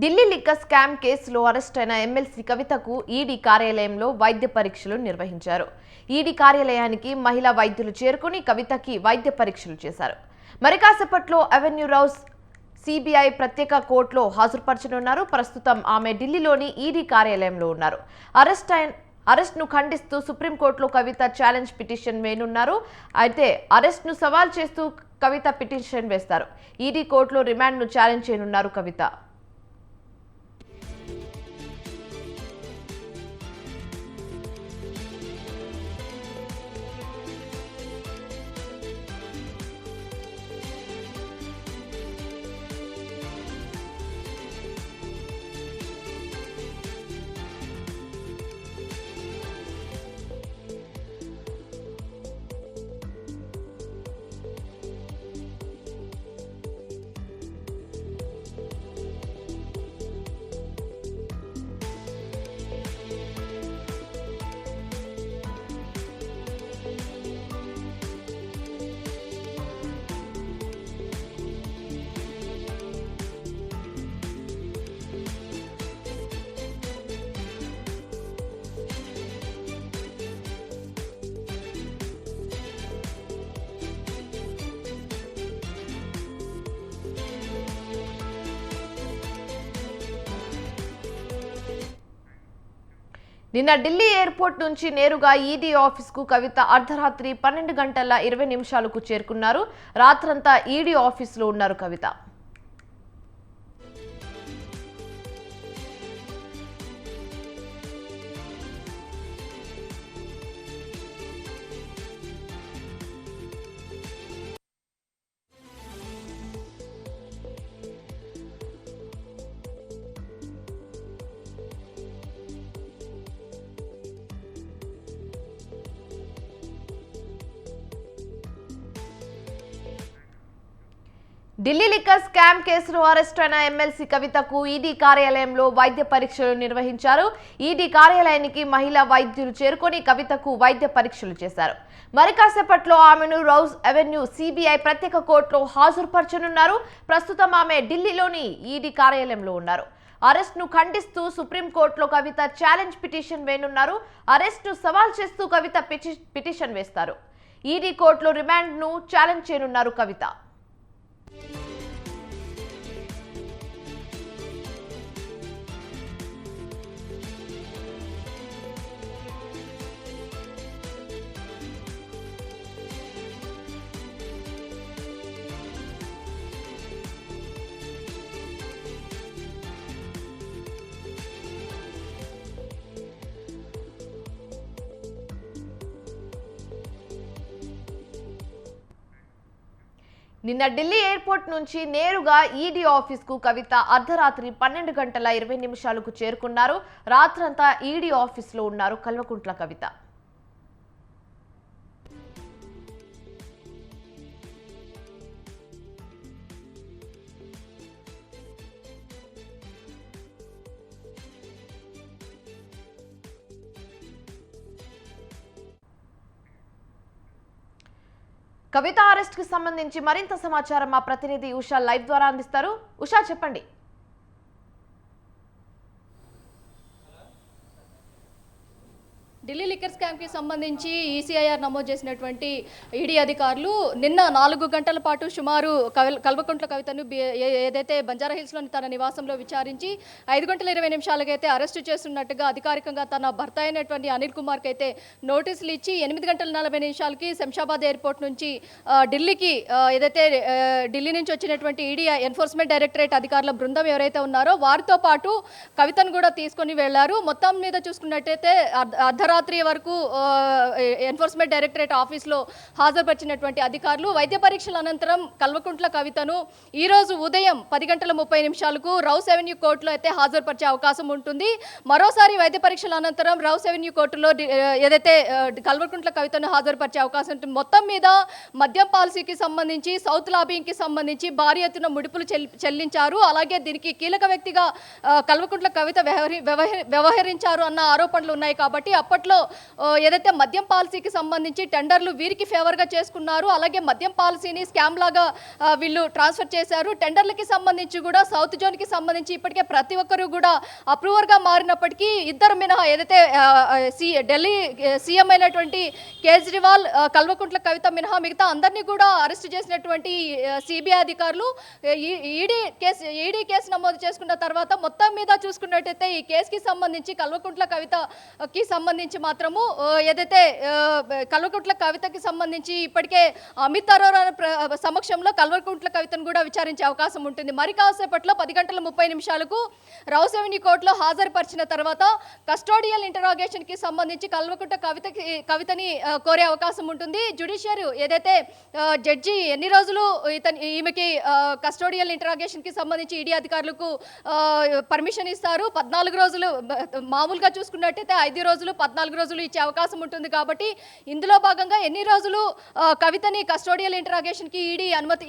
Delhi liquor scam కేసులో arrest అయిన MLC కవితకు ఈడీ కార్యాలయంలో వైద్య పరీక్షలు నిర్వహించారు. ఈడీ కార్యాలయానికి మహిళా వైద్యులు చేరుకుని కవితకి వైద్య పరీక్షలు చేశారు. మరి కాసేపట్లో అవెన్యూ రౌస్ సిబిఐ ప్రత్యేక కోర్టులో హాజరుపరచనున్నారు. ప్రస్తుతం ఆమె ఢిల్లీలోని ఈడీ కార్యాలయంలో ఉన్నారు. అరెస్ట్ను ఖండిస్తూ సుప్రీంకోర్టులో కవిత ఛాలెంజ్ పిటిషన్ వేయనున్నారు. అయితే అరెస్ట్ను సవాల్ చేస్తూ కవిత పిటిషన్ వేస్తారు. ఈడీ కోర్టులో రిమాండ్ను ఛాలెంజ్ చేయనున్నారు కవిత. నిన్న ఢిల్లీ ఎయిర్పోర్ట్ నుంచి నేరుగా ఈడీ ఆఫీస్కు కవిత అర్ధరాత్రి 12:20 చేరుకున్నారు. రాత్రంతా ఈడీ ఆఫీసులో ఉన్నారు కవిత. ఢిల్లీ లిక్కర్ స్కామ్ కేసులో అరెస్ట్ అయిన ఎమ్మెల్సీ కవితకు ఈడీ కార్యాలయంలో వైద్య పరీక్షలు నిర్వహించారు. ఈడీ కార్యాలయానికి మహిళా వైద్యులు చేరుకొని కవితకు వైద్య పరీక్షలు చేశారు. మరి కాసేపట్లో ఆమెను రౌస్ అవెన్యూ సిబిఐ ప్రత్యేక కోర్టులో హాజరుపరచనున్నారు. ప్రస్తుతం ఆమె ఢిల్లీలోని ఈడీ కార్యాలయంలో ఉన్నారు. అరెస్ట్ను ఖండిస్తూ సుప్రీంకోర్టులో కవిత ఛాలెంజ్ పిటిషన్ వేయనున్నారు. అరెస్ట్ను సవాల్ చేస్తూ కవిత పిటిషన్ వేస్తారు. ఈడీ కోర్టులో రిమాండ్ను ఛాలెంజ్ చేయనున్నారు కవిత. నిన్న ఢిల్లీ ఎయిర్పోర్ట్ నుంచి నేరుగా ఈడీ ఆఫీస్కు కవిత అర్ధరాత్రి 12:20 చేరుకున్నారు. రాత్రంతా ఈడీ ఆఫీసులో ఉన్నారు కల్వకుంట్ల కవిత. కవిత అరెస్ట్ కి సంబంధించి మరింత సమాచారం మా ప్రతినిధి ఉషా లైవ్ ద్వారా అందిస్తారు. ఉషా, చెప్పండి. ఢిల్లీ లిక్కర్ స్కామ్కి సంబంధించి ఈసీఐఆర్ నమోదు చేసినటువంటి ఈడీ అధికారులు నిన్న 4 గంటల పాటు సుమారు కల్వకుంట్ల కవితను ఏదైతే బంజారాహిల్స్లోని తన నివాసంలో విచారించి 5:20 అయితే అరెస్టు చేస్తున్నట్టుగా అధికారికంగా తన భర్త అయినటువంటి అనిల్ కుమార్కి అయితే నోటీసులు ఇచ్చి 8:40 శంషాబాద్ ఎయిర్పోర్ట్ నుంచి ఢిల్లీకి ఏదైతే ఢిల్లీ నుంచి వచ్చినటువంటి ఈడీ ఎన్ఫోర్స్మెంట్ డైరెక్టరేట్ అధికారుల బృందం ఎవరైతే ఉన్నారో వారితో పాటు కవితను కూడా తీసుకొని వెళ్లారు. మొత్తం మీద చూసుకున్నట్టయితే అర్ధరాత్రి వరకు ఎన్ఫోర్స్మెంట్ డైరెక్టరేట్ ఆఫీస్లో హాజరుపరిచినటువంటి అధికారులు వైద్య పరీక్షల అనంతరం కల్వకుంట్ల కవితను ఈరోజు ఉదయం 10:30 రౌస్ అవెన్యూ కోర్టులో అయితే హాజరుపరిచే అవకాశం ఉంటుంది. మరోసారి వైద్య పరీక్షల అనంతరం రౌస్ అవెన్యూ కోర్టులో ఏదైతే కల్వకుంట్ల కవితను హాజరుపరిచే అవకాశం ఉంటుంది. మొత్తం మీద మద్యం పాలసీకి సంబంధించి సౌత్ లాబింగ్కి సంబంధించి భారీ ఎత్తున ముడుపులు చెల్లించారు. అలాగే దీనికి కీలక వ్యక్తిగా కల్వకుంట్ల కవిత వ్యవహరించారు అన్న ఆరోపణలు ఉన్నాయి. కాబట్టి అప్పటి అప్పట్లో ఏదైతే మద్యం పాలసీకి సంబంధించి టెండర్లు వీరికి ఫేవర్గా చేసుకున్నారు. అలాగే మద్యం పాలసీని స్కామ్ లాగా వీళ్ళు ట్రాన్స్ఫర్ చేశారు. టెండర్లకి సంబంధించి కూడా సౌత్ జోన్కి సంబంధించి ఇప్పటికే ప్రతి ఒక్కరు కూడా అప్రూవర్గా మారినప్పటికీ ఇద్దరు మినహా ఏదైతే ఢిల్లీ సీఎం అయినటువంటి కేజ్రీవాల్, కల్వకుంట్ల కవిత మినహా మిగతా అందరినీ కూడా అరెస్ట్ చేసినటువంటి సిబిఐ అధికారులు ఈడీ కేసు నమోదు చేసుకున్న తర్వాత మొత్తం మీద చూసుకున్నట్టయితే ఈ కేసుకి సంబంధించి కల్వకుంట్ల కవితకి సంబంధించి మాత్రము ఏదైతే కల్వకుంట్ల కవితకి సంబంధించి ఇప్పటికే అమిత్ అరోరా సమక్షంలో కల్వకుంట్ల కవితను కూడా విచారించే అవకాశం ఉంటుంది. మరి కాసేపట్లో 10:30 రౌస్ అవెన్యూ కోర్టులో హాజరుపరిచిన తర్వాత కస్టోడియల్ ఇంటరాగేషన్కి సంబంధించి కల్వకుంట్ల కవితని కోరే అవకాశం ఉంటుంది. జ్యుడిషియరీ ఏదైతే జడ్జి ఎన్ని రోజులు ఈమెకి కస్టోడియల్ ఇంటరాగేషన్కి సంబంధించి ఈడీ అధికారులకు పర్మిషన్ ఇస్తారు. 14 రోజులు, మామూలుగా చూసుకున్నట్టయితే 5 రోజులు, 14 రోజులు ఇచ్చే అవకాశం ఉంటుంది. కాబట్టి ఇందులో భాగంగా ఎన్ని రోజులు కవితని కస్టోడియల్ ఇంటరాగేషన్కి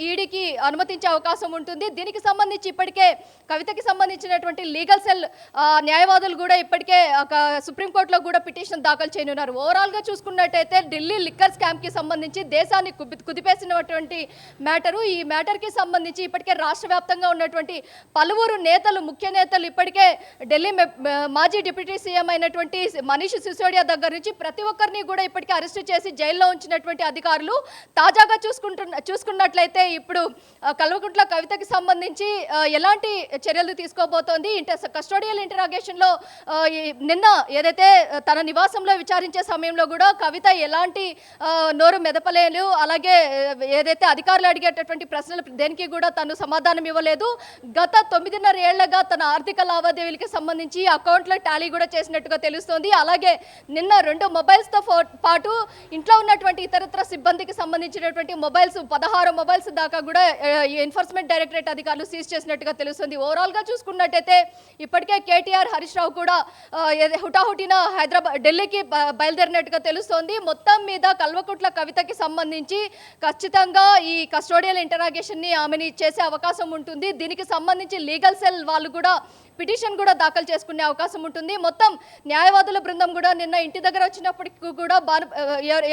ఈడీకి అనుమతించే అవకాశం ఉంటుంది. దీనికి సంబంధించి ఇప్పటికే కవితకి సంబంధించినటువంటి లీగల్ సెల్ న్యాయవాదులు కూడా ఇప్పటికే సుప్రీంకోర్టులో కూడా పిటిషన్ దాఖలు చేయనున్నారు. ఓవరాల్గా చూసుకున్నట్టయితే ఢిల్లీ లిక్కర్ స్కామ్కి సంబంధించి దేశాన్ని కుదిపేసినటువంటి మ్యాటరు. ఈ మ్యాటర్కి సంబంధించి ఇప్పటికే రాష్ట్ర వ్యాప్తంగా ఉన్నటువంటి పలువురు నేతలు, ముఖ్య నేతలు ఇప్పటికే ఢిల్లీ మాజీ డిప్యూటీ సీఎం అయినటువంటి మనీష్ సిసోడియా దగ్గర నుంచి ప్రతి ఒక్కరిని కూడా ఇప్పటికే అరెస్టు చేసి జైల్లో ఉంచినటువంటి అధికారులు తాజాగా చూసుకున్నట్లయితే ఇప్పుడు కల్వకుంట్ల కవితకి సంబంధించి ఎలాంటి చర్యలు తీసుకోబోతోంది, కస్టోడియల్ ఇంటరాగేషన్లో నిన్న ఏదైతే తన నివాసంలో విచారించే సమయంలో కూడా కవిత ఎలాంటి నోరు మెదపలేదు. అలాగే ఏదైతే అధికారులు అడిగేటటువంటి ప్రశ్నలు దేనికి కూడా తను సమాధానం ఇవ్వలేదు. గత 9.5 ఏళ్లుగా తన ఆర్థిక లావాదేవీలకి సంబంధించి అకౌంట్లో టాలీ కూడా చేసినట్టుగా తెలుస్తోంది. అలాగే నిన్న 2 మొబైల్స్తో పాటు ఇంట్లో ఉన్నటువంటి ఇతరత్ర సిబ్బందికి సంబంధించినటువంటి మొబైల్స్ 16 మొబైల్స్ దాకా కూడా ఎన్ఫోర్స్మెంట్ డైరెక్టరేట్ అధికారులు సీజ్ చేసినట్టుగా తెలుస్తుంది. ఓవరాల్గా చూసుకున్నట్టయితే ఇప్పటికే కేటీఆర్, హరీష్ రావు కూడా హుటాహుటిన ఢిల్లీకి బయలుదేరినట్టుగా తెలుస్తోంది. మొత్తం మీద కల్వకుంట్ల కవితకి సంబంధించి ఖచ్చితంగా ఈ కస్టోడియల్ ఇంటరాగేషన్ని ఆమెని చేసే అవకాశం ఉంటుంది. దీనికి సంబంధించి లీగల్ సెల్ వాళ్ళు కూడా పిటిషన్ కూడా దాఖలు చేసుకునే అవకాశం ఉంటుంది. మొత్తం న్యాయవాదుల బృందం కూడా నిన్న ఇంటి దగ్గర వచ్చినప్పటికీ కూడా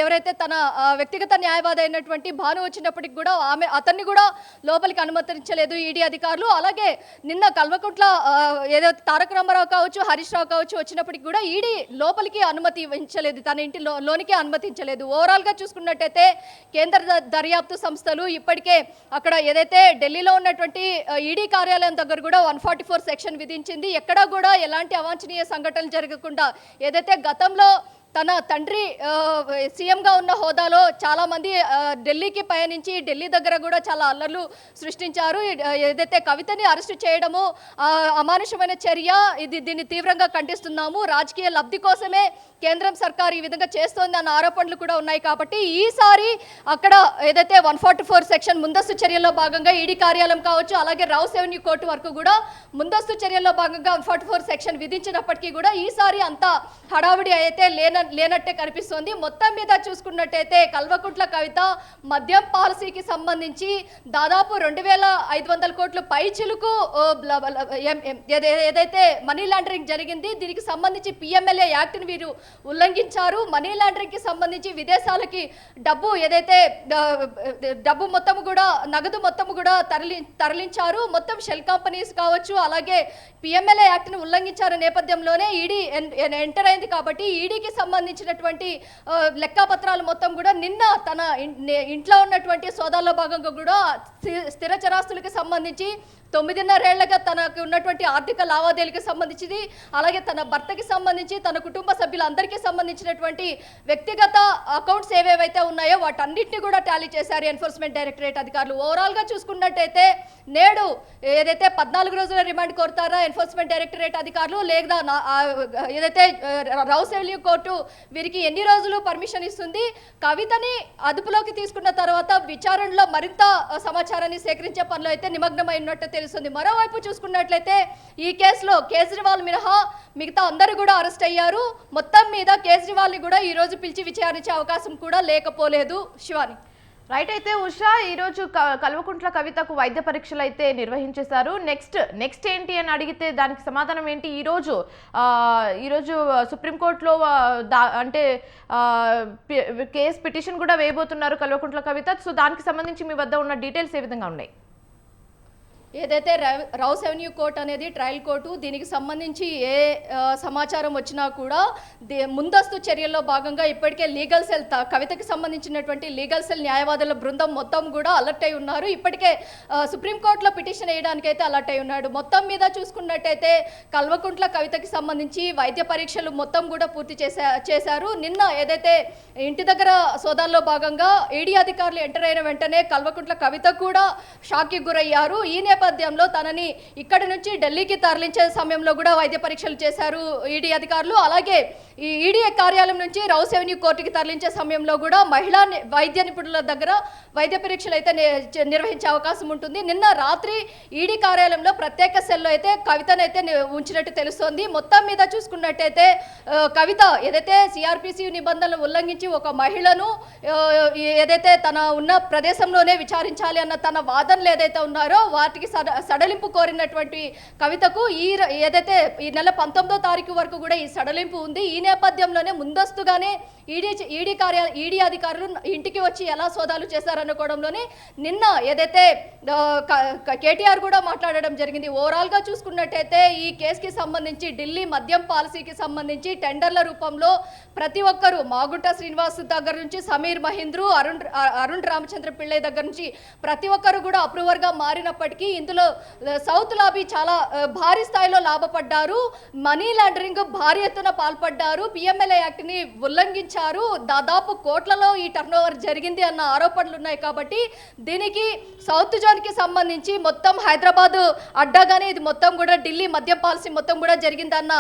ఎవరైతే తన వ్యక్తిగత న్యాయవాది అయినటువంటి భాను వచ్చినప్పటికి కూడా అతన్ని కూడా లోపలికి అనుమతించలేదు ఈడీ అధికారులు. అలాగే నిన్న కల్వకుంట్ల ఏదో తారక రామారావు కావచ్చు, హరీష్ రావు కావచ్చు వచ్చినప్పటికి కూడా ఈడీ లోపలికి అనుమతించలేదు, తన ఇంటి లోనికి అనుమతించలేదు. ఓవరాల్గా చూసుకున్నట్టయితే కేంద్ర దర్యాప్తు సంస్థలు ఇప్పటికే అక్కడ ఏదైతే ఢిల్లీలో ఉన్నటువంటి ఈడీ కార్యాలయం దగ్గర కూడా 144 సెక్షన్ విధించింది. ఎక్కడా కూడా ఎలాంటి అవాంఛనీయ సంఘటనలు జరగకుండా ఏదైతే గతంలో తన తండ్రి సీఎంగా ఉన్న హోదాలో చాలామంది ఢిల్లీకి పయనించి ఢిల్లీ దగ్గర కూడా చాలా అల్లర్లు సృష్టించారు. ఏదైతే కవితని అరెస్టు చేయడము అమానుషమైన చర్య, దీన్ని తీవ్రంగా ఖండిస్తున్నాము. రాజకీయ లబ్ధి కోసమే కేంద్రం సర్కార్ ఈ విధంగా చేస్తోంది అన్న ఆరోపణలు కూడా ఉన్నాయి. కాబట్టి ఈసారి అక్కడ ఏదైతే 144 సెక్షన్ ముందస్తు చర్యల్లో భాగంగా ఈడీ కార్యాలయం కావచ్చు, అలాగే రౌస్ అవెన్యూ కోర్టు వరకు కూడా ముందస్తు చర్యల్లో భాగంగా 144 సెక్షన్ విధించినప్పటికీ కూడా ఈసారి అంత హడావిడి అయితే లేనట్టే కనిపిస్తోంది. మొత్తం మీద చూసుకున్నట్టయితే కల్వకుంట్ల కవిత మద్యం పాలసీకి సంబంధించి దాదాపు 2,500 కోట్ల పైచిలుకు ఏదైతే మనీ లాండరింగ్ జరిగింది, దీనికి సంబంధించి పిఎంఎల్ఏ యాక్ట్ని వీరు ఉల్లంఘించారు. మనీ లాండరింగ్కి సంబంధించి విదేశాలకి డబ్బు మొత్తం కూడా, నగదు మొత్తం కూడా తరలించారు. మొత్తం షెల్ కంపెనీస్ కావచ్చు, అలాగే పిఎంఎల్ఏ యాక్ట్ని ఉల్లంఘించారు నేపథ్యంలోనే ఈడీ ఎంటర్ అయింది. కాబట్టి ఈడీకి సంబంధించినటువంటి లెక్కపత్రాలు మొత్తం కూడా నిన్న తన ఇంట్లో ఉన్నటువంటి సోదాల్లో భాగంగా కూడా స్థిర చరాస్తులకి సంబంధించి 9.5 ఏళ్లుగా తనకు ఉన్నటువంటి ఆర్థిక లావాదేవీలకు సంబంధించింది, అలాగే తన భర్తకి సంబంధించి తన కుటుంబ సభ్యులందరికీ సంబంధించినటువంటి వ్యక్తిగత అకౌంట్స్ ఏవేవైతే ఉన్నాయో వాటన్నిటిని కూడా టాలీ చేశారు ఎన్ఫోర్స్మెంట్ డైరెక్టరేట్ అధికారులు. ఓవరాల్గా చూసుకున్నట్టయితే నేడు ఏదైతే 14 రోజుల రిమాండ్ కోరుతారా ఎన్ఫోర్స్మెంట్ డైరెక్టరేట్ అధికారులు, లేదా ఏదైతే రౌస్ అవెన్యూ కోర్టు వీరికి ఎన్ని రోజులు పర్మిషన్ ఇస్తుంది, కవితని అదుపులోకి తీసుకున్న తర్వాత విచారణలో మరింత సమాచారాన్ని సేకరించే పనిలో అయితే నిమగ్నమై ఉన్నట్టు తెలుస్తుంది. మరోవైపు చూసుకున్నట్లయితే ఈ కేసులో కేజ్రీవాల్ మినహా మిగతా అందరూ కూడా అరెస్ట్ అయ్యారు. మొత్తం మీద కేజ్రీవాల్ని కూడా ఈ రోజు పిలిచి విచారించే అవకాశం కూడా లేకపోలేదు. శివాని. రైట్. అయితే ఉషా, ఈరోజు కల్వకుంట్ల కవితకు వైద్య పరీక్షలు అయితే నిర్వహించేశారు. నెక్స్ట్ ఏంటి అని అడిగితే దానికి సమాధానం ఏంటి? ఈరోజు సుప్రీంకోర్టులో అంటే కేసు పిటిషన్ కూడా వేయబోతున్నారు కల్వకుంట్ల కవిత. సో దానికి సంబంధించి మీ వద్ద ఉన్న డీటెయిల్స్ ఏ విధంగా ఉన్నాయి? ఏదైతే రౌస్ అవెన్యూ కోర్ట్ అనేది ట్రయల్ కోర్టు, దీనికి సంబంధించి ఏ సమాచారం వచ్చినా కూడా ముందస్తు చర్యల్లో భాగంగా ఇప్పటికే లీగల్ సెల్ కవితకి సంబంధించినటువంటి లీగల్ సెల్ న్యాయవాదుల బృందం మొత్తం కూడా అలర్ట్ అయి ఉన్నారు. ఇప్పటికే సుప్రీంకోర్టులో పిటిషన్ వేయడానికైతే అలర్ట్ అయి ఉన్నాడు. మొత్తం మీద చూసుకున్నట్టయితే కల్వకుంట్ల కవితకి సంబంధించి వైద్య పరీక్షలు మొత్తం కూడా పూర్తి చేశారు. నిన్న ఏదైతే ఇంటి దగ్గర సోదాల్లో భాగంగా ఈడీ అధికారులు ఎంటర్ అయిన వెంటనే కల్వకుంట్ల కవిత కూడా షాక్కి గురయ్యారు. ఈ నేపథ్యంలో తనని ఇక్కడి నుంచి ఢిల్లీకి తరలించే సమయంలో కూడా వైద్య పరీక్షలు చేశారు ఈడీ అధికారులు. అలాగే ఈ ఈడీ కార్యాలయం నుంచి రౌస్ అవెన్యూ కోర్టుకి తరలించే సమయంలో కూడా మహిళా వైద్య నిపుణుల దగ్గర వైద్య పరీక్షలు అయితే నిర్వహించే అవకాశం ఉంటుంది. నిన్న రాత్రి ఈడీ కార్యాలయంలో ప్రత్యేక సెల్లో అయితే కవితనైతే ఉంచినట్టు తెలుస్తోంది. మొత్తం మీద చూసుకున్నట్టయితే కవిత ఏదైతే సిఆర్పిసి నిబంధనలు ఉల్లంఘించి ఒక మహిళను ఏదైతే తన ఉన్న ప్రదేశంలోనే విచారించాలి అన్న తన వాదనలు ఏదైతే ఉన్నారో వాటికి సడలింపు కోరినటువంటి కవితకు ఏదైతే ఈ నెల 19వ తారీఖు వరకు కూడా ఈ సడలింపు ఉంది. ఈ నేపథ్యంలోనే ముందస్తుగానే ఈడీ అధికారులు ఇంటికి వచ్చి ఎలా సోదాలు చేశారనుకోవడంలోనే నిన్న ఏదైతే కేటీఆర్ కూడా మాట్లాడడం జరిగింది. ఓవరాల్గా చూసుకున్నట్టయితే ఈ కేసుకి సంబంధించి ఢిల్లీ మద్యం పాలసీకి సంబంధించి టెండర్ల రూపంలో ప్రతి ఒక్కరూ మాగుంట శ్రీనివాస్ దగ్గర నుంచి సమీర్ మహేంద్రు, అరుణ్ రామచంద్ర పిళ్ళై దగ్గర నుంచి ప్రతి ఒక్కరు కూడా అప్రూవర్గా మారినప్పటికీ ఇందులో సౌత్ లాబీ చాలా భారీ స్థాయిలో లాభపడ్డారు. మనీ లాండరింగ్ భారీ ఎత్తున పాల్పడ్డారు. పిఎంఎల్ఏ యాక్ట్ని ఉల్లంఘించారు. దాదాపు కోట్లలో ఈ టర్న్ ఓవర్ జరిగింది అన్న ఆరోపణలు ఉన్నాయి. కాబట్టి దీనికి సౌత్ జోన్కి సంబంధించి మొత్తం హైదరాబాద్ అడ్డాగానే ఇది మొత్తం కూడా ఢిల్లీ మద్యం పాలసీ మొత్తం కూడా జరిగిందన్న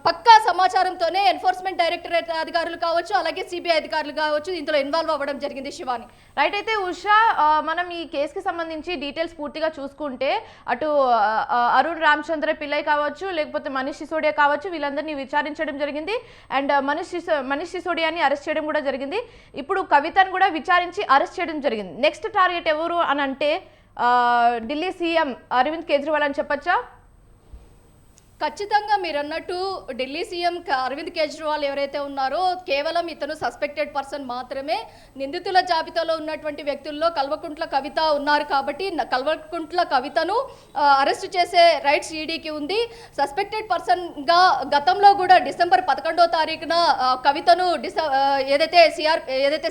పక్కా సమాచారంతోనే ఎన్ఫోర్స్మెంట్ డైరెక్టరేట్ అధికారులు కావచ్చు, అలాగే సిబిఐ అధికారులు కావచ్చు ఇందులో ఇన్వాల్వ్ అవ్వడం జరిగింది. శివాని, రైట్. అయితే ఉషా, మనం ఈ కేసుకి సంబంధించి డీటెయిల్స్ పూర్తిగా చూసుకుంటే అటు అరుణ్ రామచంద్ర పిల్లై కావచ్చు, లేకపోతే మనీష్ సిసోడియా కావచ్చు, వీళ్ళందరినీ విచారించడం జరిగింది. అండ్ మనీష్ సిసోడియాని అరెస్ట్ చేయడం కూడా జరిగింది. ఇప్పుడు కవితను కూడా విచారించి అరెస్ట్ చేయడం జరిగింది. నెక్స్ట్ టార్గెట్ ఎవరు అని అంటే ఢిల్లీ సీఎం అరవింద్ కేజ్రీవాల్ అని చెప్పచ్చా? ఖచ్చితంగా మీరు అన్నట్టు ఢిల్లీ సీఎం అరవింద్ కేజ్రీవాల్ ఎవరైతే ఉన్నారో కేవలం ఇతను సస్పెక్టెడ్ పర్సన్ మాత్రమే. నిందితుల జాబితాలో ఉన్నటువంటి వ్యక్తుల్లో కల్వకుంట్ల కవిత ఉన్నారు కాబట్టి కల్వకుంట్ల కవితను అరెస్ట్ చేసే రైట్స్ ఈడీకి ఉంది. సస్పెక్టెడ్ పర్సన్గా గతంలో కూడా డిసెంబర్ 11వ తారీఖున కవితను ఏదైతే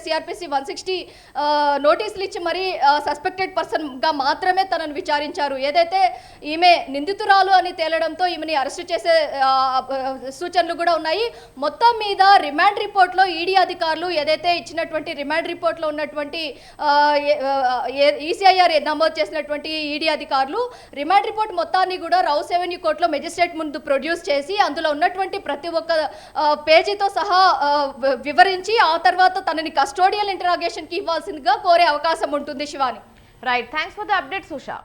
సిఆర్పిసి 160 నోటీసులు ఇచ్చి మరీ సస్పెక్టెడ్ పర్సన్గా మాత్రమే తనను విచారించారు. ఏదైతే ఈమె నిందితురాలు అని తేలడంతో ఈమెని అరెస్ట్ చేసే సూచనలు కూడా ఉన్నాయి. మొత్తం మీద రిమాండ్ రిపోర్ట్లో ఈడీ అధికారులు ఏదైతే ఇచ్చినటువంటి రిమాండ్ రిపోర్ట్లో ఉన్నటువంటి ఈసీఐఆర్ నమోదు చేసినటువంటి ఈడీ అధికారులు రిమాండ్ రిపోర్ట్ మొత్తాన్ని కూడా రౌస్ అవెన్యూ కోర్టులో మెజిస్ట్రేట్ ముందు ప్రొడ్యూస్ చేసి అందులో ఉన్నటువంటి ప్రతి ఒక్క పేజీతో సహా వివరించి ఆ తర్వాత తనని కస్టోడియల్ ఇంటరాగేషన్కి ఇవ్వాల్సిందిగా కోరే అవకాశం ఉంటుంది. Shivani, right. Thanks for the updates Usha.